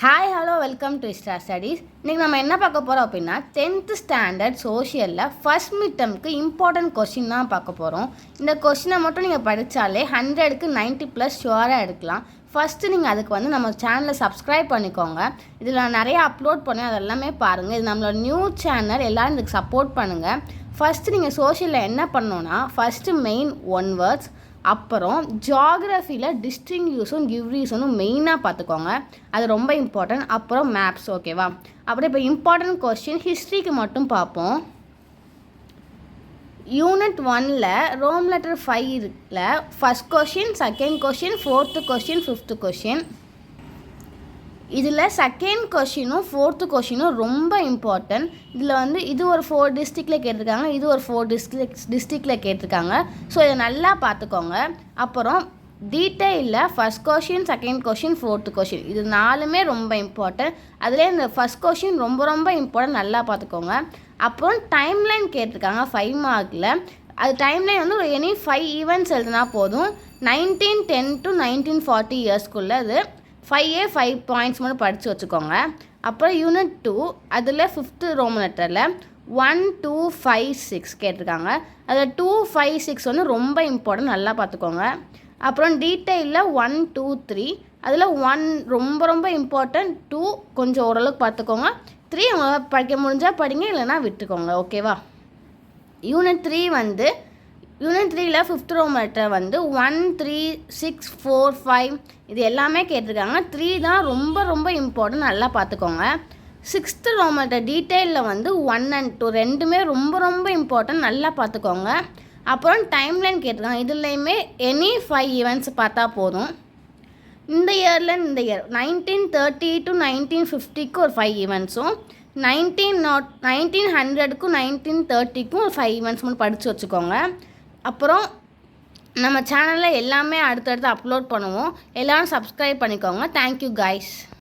Hi hello welcome to Star Studies. இன்றைக்கி நம்ம என்ன பார்க்க போகிறோம் அப்படின்னா 10th ஸ்டாண்டர்ட் சோஷியலில் ஃபஸ்ட் மிட்டம்க்கு இம்பார்ட்டன்ட் கொஷின் தான் பார்க்க போகிறோம். இந்த கொஷினை மட்டும் நீங்கள் படித்தாலே 100க்கு 90+ ஷுவராக எடுக்கலாம். ஃபஸ்ட்டு நீங்கள் அதுக்கு நம்ம சேனலை சப்ஸ்கிரைப் பண்ணிக்கோங்க. இதில் நான் நிறையா அப்லோட் பண்ணேன், அதெல்லாமே பாருங்கள். இது நம்மளோட நியூ சேனல், எல்லோரும் இதுக்கு சப்போர்ட் பண்ணுங்கள். ஃபஸ்ட்டு நீங்கள் சோஷியலில் என்ன பண்ணணுன்னா, ஃபஸ்ட்டு மெயின் 1 வேர்ட்ஸ், அப்புறம் ஜியாகிரஃபியில் டிஸ்டிங்யூஸும் கிவ் ரீசனும் மெயினாக பார்த்துக்கோங்க, அது ரொம்ப இம்பார்ட்டன்ட். அப்புறம் மேப்ஸ், ஓகேவா? அப்புறம் இப்போ இம்பார்ட்டன்ட் கொஸ்டின் ஹிஸ்ட்ரிக்கு மட்டும் பார்ப்போம். யூனிட் 1ல் ரோம் லெட்டர் 5ல் first question, second question, 4th question, 5th question. இதில் செகண்ட் கொஷினும் 4th கொஷினும் ரொம்ப இம்பார்ட்டன்ட். இதில் இது ஒரு 4 டிஸ்ட்ரிக்டில் கேட்டிருக்காங்க, இது ஒரு 4 டிஸ்ட்ரிக்டில் கேட்டிருக்காங்க. ஸோ இதை நல்லா பார்த்துக்கோங்க. அப்புறம் டீட்டெயிலில் first question, second question, 4th question, இது 4மே ரொம்ப இம்பார்ட்டன்ட். அதிலே இந்த ஃபஸ்ட் கொஷின் ரொம்ப ரொம்ப இம்பார்ட்டன்ட், நல்லா பார்த்துக்கோங்க. அப்புறம் டைம்லைன் கேட்டிருக்காங்க 5 மார்க்கில். அது டைம்லைன் ஒரு எனி 5 ஈவெண்ட்ஸ் எழுதுனா போதும். 1910 to 1940 இயர்ஸ்க்குள்ளே அது 5 பாயிண்ட்ஸ் மட்டும் படித்து வச்சுக்கோங்க. அப்புறம் யூனிட் 2 அதில் 5th ரோமன் லெட்டரில் 1, 2, 5, 6 கேட்டிருக்காங்க. அதில் 2, 5, 6 ரொம்ப இம்பார்ட்டன்ட், நல்லா பார்த்துக்கோங்க. அப்புறம் டீட்டெயிலில் 1, 2, 3, அதில் 1 ரொம்ப ரொம்ப இம்பார்ட்டன்ட், 2 கொஞ்சம் ஓரளவுக்கு பார்த்துக்கோங்க, 3 உங்களால் படிக்க முடிஞ்சால் படிங்க, இல்லைனா விட்டுக்கோங்க, ஓகேவா? யூனிட் 3 யூனிட் 3ல் 5th ரோமன் லெட்டர் 1, 3, 6, 4, 5 இது எல்லாமே கேட்டிருக்காங்க. 3 தான் ரொம்ப ரொம்ப இம்பார்ட்டன்ட், நல்லா பார்த்துக்கோங்க. 6th ரோமன் லெட்டர் டீட்டெயிலில் 1 and 2 ரெண்டுமே ரொம்ப ரொம்ப இம்பார்ட்டன்ட், நல்லா பார்த்துக்கோங்க. அப்புறம் டைம்லைன் கேட்டிருக்காங்க. இதுலேயுமே எனி 5 ஈவெண்ட்ஸ் பார்த்தா போதும். இந்த இயரில் 1930 to 1950க்கு ஒரு 5 ஈவெண்ட்ஸும், 1900க்கும் 1930க்கும் ஒரு 5 ஈவெண்ட்ஸ் மட்டும் படித்து வச்சுக்கோங்க. அப்புறம் நம்ம சேனலில் எல்லாமே அடுத்தடுத்து அப்லோட் பண்ணுவோம். எல்லோரும் சப்ஸ்கிரைப் பண்ணிக்கோங்க. Thank you guys.